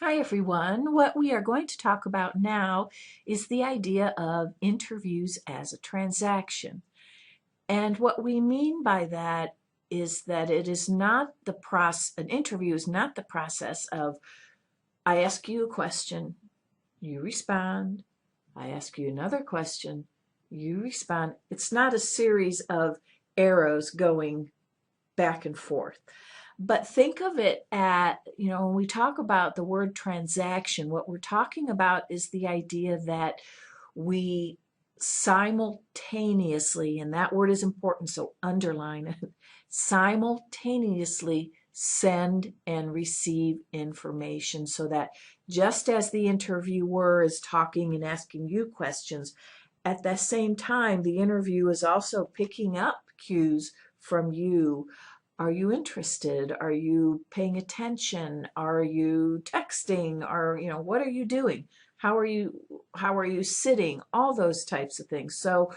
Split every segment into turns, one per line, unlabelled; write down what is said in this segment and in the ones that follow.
Hi everyone. What we are going to talk about now is the idea of interviews as a transaction. And what we mean by that is that it is not the an interview is not the process of I ask you a question, you respond, I ask you another question, you respond. It's not a series of arrows going back and forth. But think of it when we talk about the word transaction, what we're talking about is the idea that we simultaneously, and that word is important, so underline it, simultaneously send and receive information so that just as the interviewer is talking and asking you questions, at the same time, the interview is also picking up cues from you. Are you interested? Are you paying attention? Are you texting? What are you doing? How are you sitting? All those types of things. So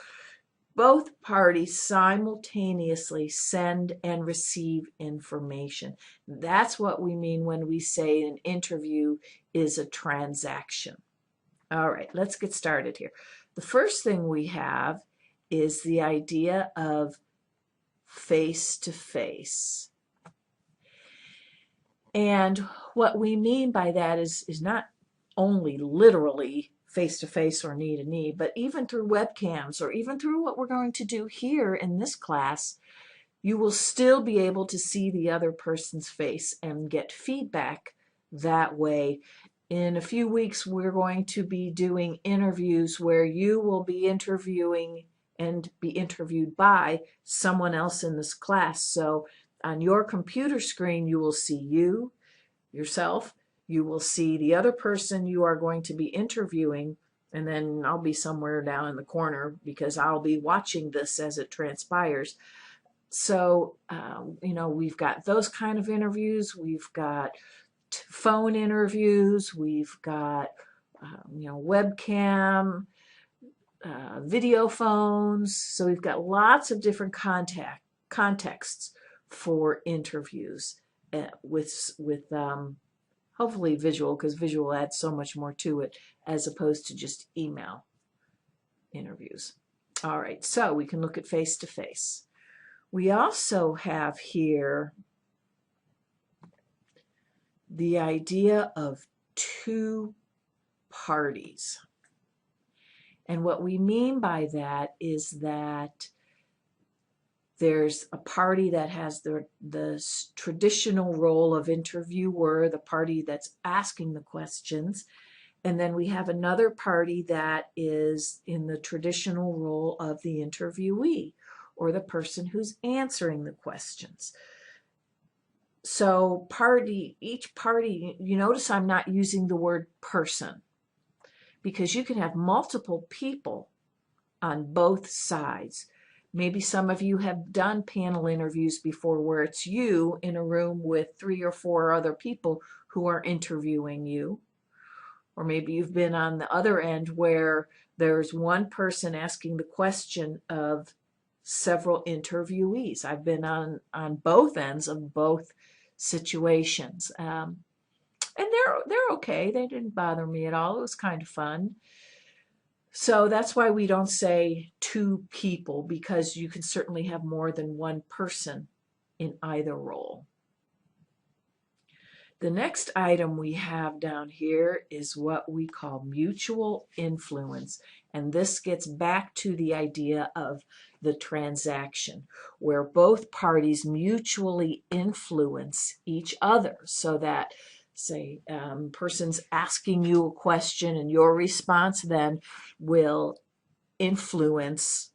both parties simultaneously send and receive information. That's what we mean when we say an interview is a transaction. All right, let's get started here. The first thing we have is the idea of face-to-face. And what we mean by that is not only literally face-to-face or knee-to-knee, but even through webcams or even through what we're going to do here in this class, you will still be able to see the other person's face and get feedback that way. In a few weeks, we're going to be doing interviews where you will be interviewing and be interviewed by someone else in this class. So on your computer screen, you will see yourself, you will see the other person you are going to be interviewing, and then I'll be somewhere down in the corner because I'll be watching this as it transpires. So, we've got those kind of interviews. We've got phone interviews. We've got, webcam, video phones. So we've got lots of different contexts for interviews with hopefully visual, because visual adds so much more to it as opposed to just email interviews. All right, so we can look at face-to-face. We also have here the idea of two parties. And what we mean by that is that there's a party that has the traditional role of interviewer, the party that's asking the questions, and then we have another party that is in the traditional role of the interviewee, or the person who's answering the questions. So each party, you notice I'm not using the word person, because you can have multiple people on both sides. Maybe some of you have done panel interviews before where it's you in a room with 3 or 4 other people who are interviewing you. Or maybe you've been on the other end where there's one person asking the question of several interviewees. I've been on both ends of both situations. And they're okay. They didn't bother me at all. It was kind of fun. So that's why we don't say two people, because you can certainly have more than one person in either role. The next item we have down here is what we call mutual influence. And this gets back to the idea of the transaction, where both parties mutually influence each other, so that say person's asking you a question and your response then will influence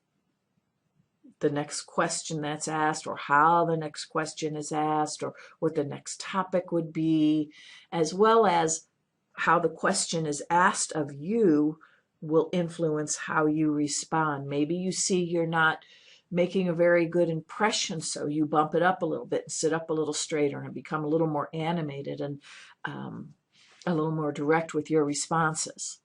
the next question that's asked, or how the next question is asked, or what the next topic would be, as well as how the question is asked of you will influence how you respond. Maybe you see you're not making a very good impression, so you bump it up a little bit and sit up a little straighter and become a little more animated and a little more direct with your responses.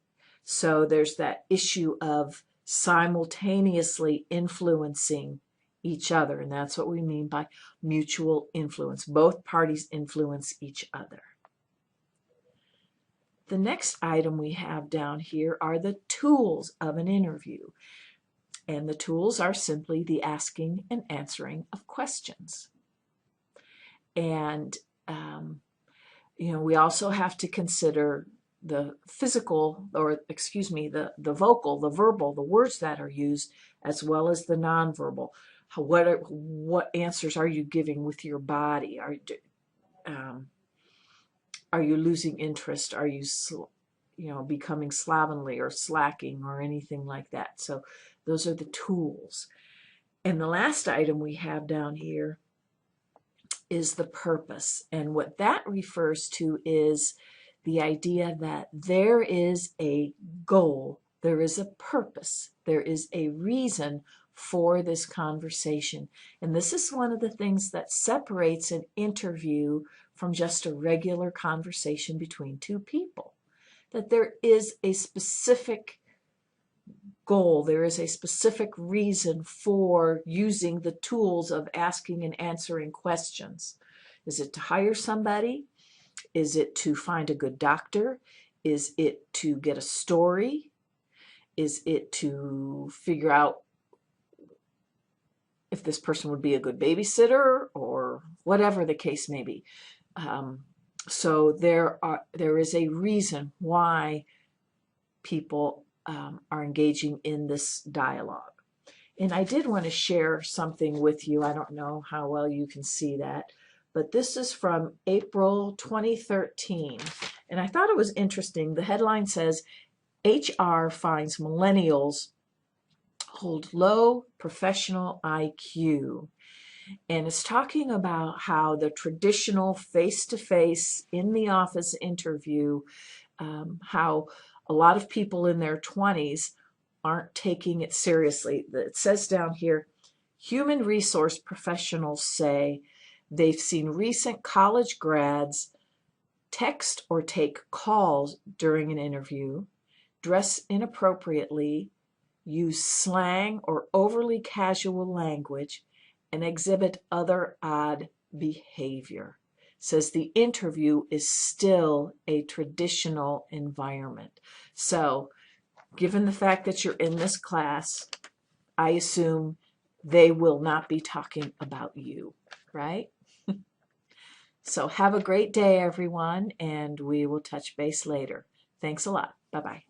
So there's that issue of simultaneously influencing each other, and that's what we mean by mutual influence. Both parties influence each other. The next item we have down here are the tools of an interview. And the tools are simply the asking and answering of questions. And, we also have to consider the physical, or excuse me, the vocal, the verbal, the words that are used, as well as the nonverbal. What answers are you giving with your body? Are you losing interest? Are you becoming slovenly or slacking or anything like that? So those are the tools. And the last item we have down here is the purpose. And what that refers to is the idea that there is a goal, there is a purpose, there is a reason for this conversation. And this is one of the things that separates an interview from just a regular conversation between two people. That there is a specific goal, there is a specific reason for using the tools of asking and answering questions. Is it to hire somebody? Is it to find a good doctor? Is it to get a story? Is it to figure out if this person would be a good babysitter, or whatever the case may be? So there is a reason why people are engaging in this dialogue. And I did want to share something with you. I don't know how well you can see that, but this is from April 2013. And I thought it was interesting. The headline says, HR finds millennials hold low professional IQ. And it's talking about how the traditional face-to-face in the office interview, how a lot of people in their 20s aren't taking it seriously. It says down here, human resource professionals say they've seen recent college grads text or take calls during an interview, dress inappropriately, use slang or overly casual language, and exhibit other odd behavior. Says the interview is still a traditional environment. So, given the fact that you're in this class, I assume they will not be talking about you, right? So have a great day, everyone, and we will touch base later. Thanks a lot. Bye-bye.